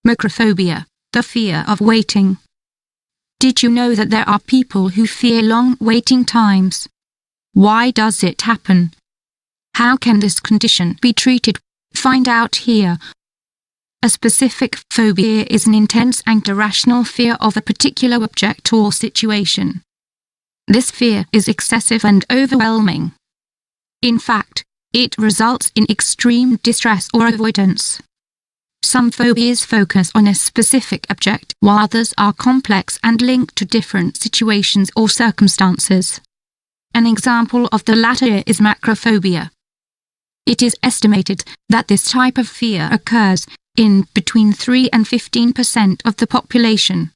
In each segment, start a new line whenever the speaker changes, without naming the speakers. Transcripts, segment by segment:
Macrophobia, the fear of waiting. Did you know that there are people who fear long waiting times? Why does it happen? How can this condition be treated? Find out here. A specific phobia is an intense and irrational fear of a particular object or situation. This fear is excessive and overwhelming. In fact, it results in extreme distress or avoidance. Some phobias focus on a specific object, while others are complex and linked to different situations or circumstances. An example of the latter is macrophobia. It is estimated that this type of fear occurs in between 3 and 15% of the population.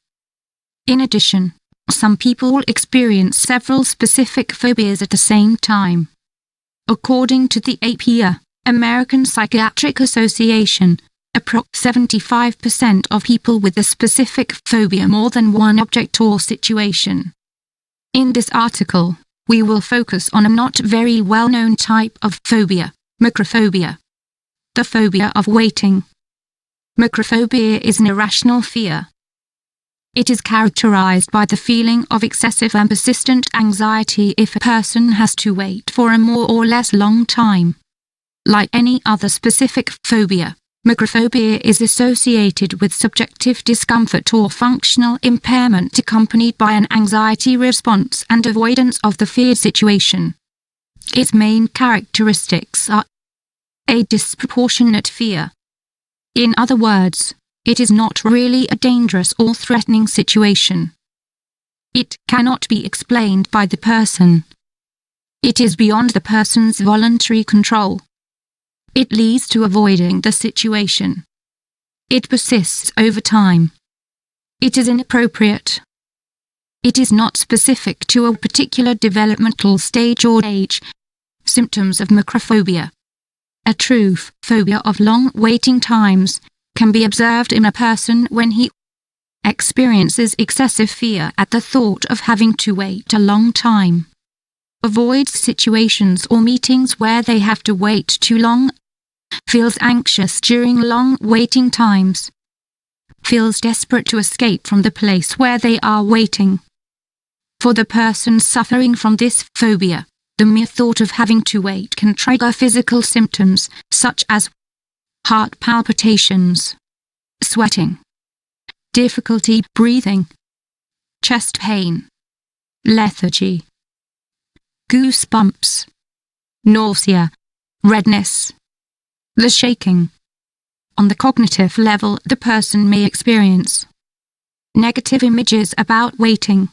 In addition, some people experience several specific phobias at the same time. According to the APA, American Psychiatric Association, approximately 75% of people with a specific phobia more than one object or situation. In this article, we will focus on a not very well-known type of phobia, macrophobia. The phobia of waiting. Macrophobia is an irrational fear. It is characterized by the feeling of excessive and persistent anxiety if a person has to wait for a more or less long time. Like any other specific phobia, macrophobia is associated with subjective discomfort or functional impairment accompanied by an anxiety response and avoidance of the feared situation. Its main characteristics are a disproportionate fear. In other words, it is not really a dangerous or threatening situation. It cannot be explained by the person. It is beyond the person's voluntary control. It leads to avoiding the situation. It persists over time. It is inappropriate. It is not specific to a particular developmental stage or age. Symptoms of macrophobia. A true phobia of long waiting times can be observed in a person when he experiences excessive fear at the thought of having to wait a long time, avoids situations or meetings where they have to wait too long, feels anxious during long waiting times, feels desperate to escape from the place where they are waiting. For the person suffering from this phobia, the mere thought of having to wait can trigger physical symptoms such as heart palpitations, sweating, difficulty breathing, chest pain, lethargy, goosebumps, nausea, redness, the shaking. On the cognitive level, the person may experience negative images about waiting,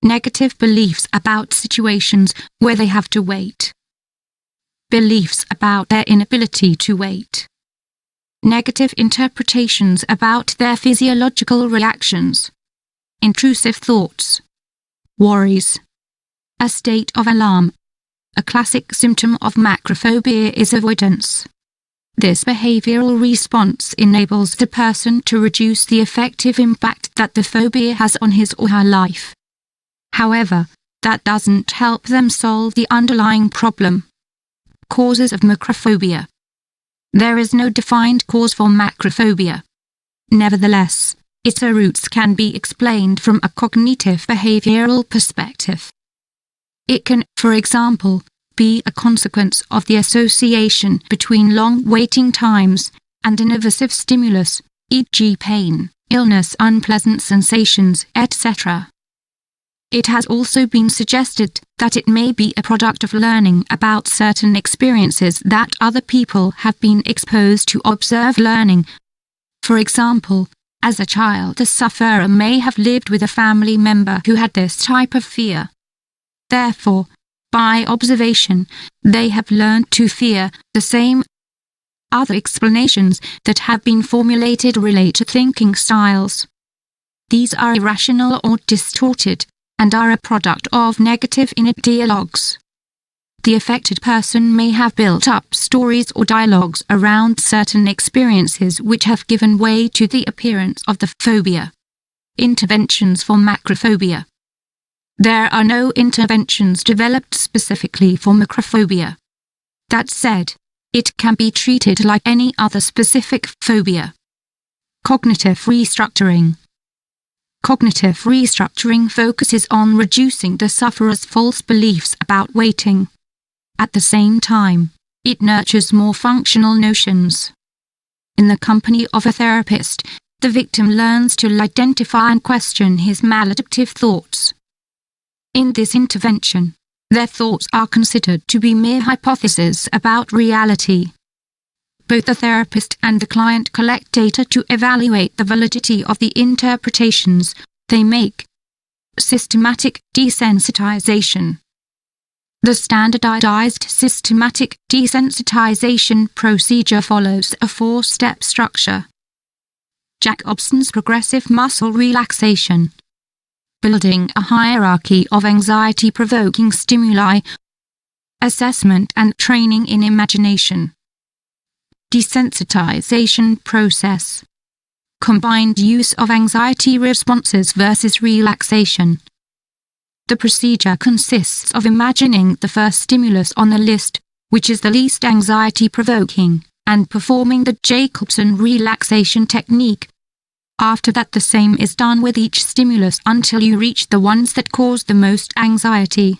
negative beliefs about situations where they have to wait, beliefs about their inability to wait, negative interpretations about their physiological reactions, intrusive thoughts, worries, a state of alarm. A classic symptom of macrophobia is avoidance. This behavioral response enables the person to reduce the effective impact that the phobia has on his or her life. However, that doesn't help them solve the underlying problem. Causes of macrophobia. There is no defined cause for macrophobia. Nevertheless, its roots can be explained from a cognitive behavioral perspective. It can, for example, be a consequence of the association between long waiting times and an aversive stimulus, e.g. pain, illness, unpleasant sensations, etc. It has also been suggested that it may be a product of learning about certain experiences that other people have been exposed to observe learning. For example, as a child, the sufferer may have lived with a family member who had this type of fear. Therefore, by observation, they have learned to fear the same. Other explanations that have been formulated relate to thinking styles. These are irrational or distorted, and are a product of negative inner dialogues. The affected person may have built up stories or dialogues around certain experiences which have given way to the appearance of the phobia. Interventions for macrophobia. There are no interventions developed specifically for macrophobia. That said, it can be treated like any other specific phobia. Cognitive restructuring. Cognitive restructuring focuses on reducing the sufferer's false beliefs about waiting. At the same time, it nurtures more functional notions. In the company of a therapist, the victim learns to identify and question his maladaptive thoughts. In this intervention, their thoughts are considered to be mere hypotheses about reality. Both the therapist and the client collect data to evaluate the validity of the interpretations they make. Systematic desensitization. The standardized systematic desensitization procedure follows a four-step structure. Jacobson's progressive muscle relaxation. Building a hierarchy of anxiety-provoking stimuli. Assessment and training in imagination. Desensitization process. Combined use of anxiety responses versus relaxation. The procedure consists of imagining the first stimulus on the list, which is the least anxiety-provoking, and performing the Jacobson relaxation technique. After that, the same is done with each stimulus until you reach the ones that cause the most anxiety.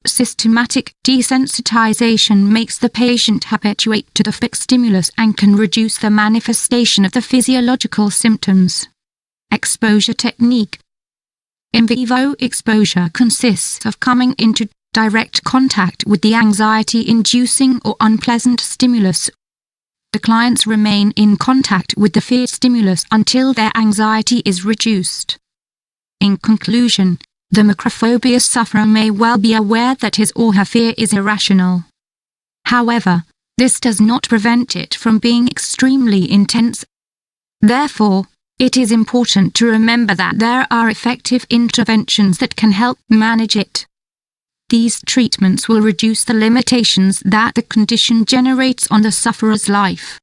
Systematic desensitization makes the patient habituate to the fixed stimulus and can reduce the manifestation of the physiological symptoms. Exposure technique. In vivo exposure consists of coming into direct contact with the anxiety-inducing or unpleasant stimulus. The clients remain in contact with the feared stimulus until their anxiety is reduced. In conclusion, the macrophobia sufferer may well be aware that his or her fear is irrational. However, this does not prevent it from being extremely intense. Therefore, it is important to remember that there are effective interventions that can help manage it. These treatments will reduce the limitations that the condition generates on the sufferer's life.